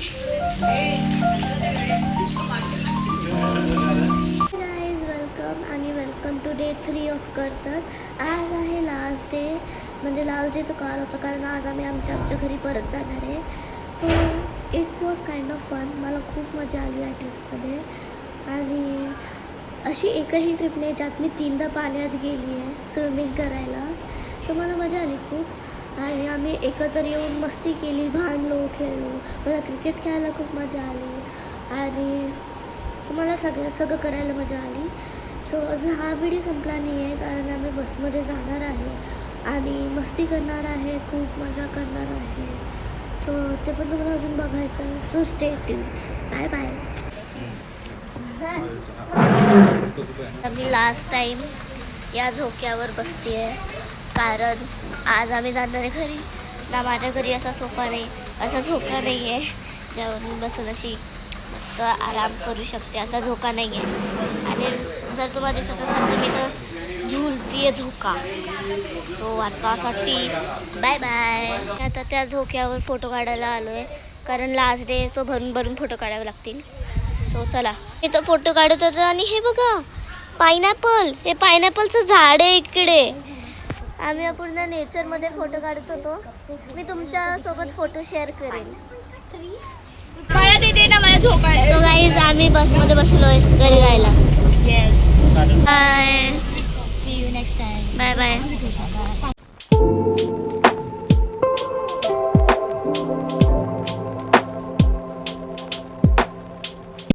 Welcome आणि welcome to day 3 of Karjat. आज आहे लास्ट डे, म्हणजे लास्ट डे तर काल होतं कारण आज आम्ही आमच्या घरी परत जाणार आहे. So it was kind of fun. मला खूप मजा आली या ट्रिपमध्ये आणि अशी एकही ट्रिप नाही ज्यात मी 3दा पाण्यात गेली आहे स्विमिंग करायला. सो मला मजा आली खूप आणि आम्ही एकत्र येऊन मस्ती केली, भांडलो, खेळलो. मला क्रिकेट खेळायला खूप मजा आली आणि सो मला सगळं करायला मजा आली. सो अजून हा व्हिडिओ संपला नाही आहे कारण आम्ही बसमध्ये जाणार आहे आणि मस्ती करणार आहे, खूप मजा करणार आहे. सो ते पण तुम्हाला अजून बघायचं आहे. So stay tune. Bye bye. मी लास्ट टाईम या झोक्यावर बसते आहे कारण आज आम्ही जाणार आहे घरी. ना माझ्या घरी असा सोफा नाही, असा झोका नाही आहे ज्यावर मी बसून अशी मस्त आराम करू शकते. असा झोका नाही आहे आणि जर तुम्हाला दिसत असेल तर मी तर झुलती आहे झोका. सो आता असं वाटते बाय बाय. आता त्या झोक्यावर फोटो काढायला आलो आहे कारण लास्ट डे तो भरून फोटो काढावे लागतील. सो चला, इथं फोटो काढत होतो आणि हे बघा पायनॅपल, हे पायनॅपलचं झाड आहे इकडे. आम्ही पूर्ण नेचरमध्ये फोटो काढत होतो. मी तुमच्यासोबत फोटो शेअर करेन. मला देते ना, मला झोप आहे. सो गाईज आम्ही बसमध्ये बसलोय घरी जायला. Yes. Bye. See you next time. Bye bye.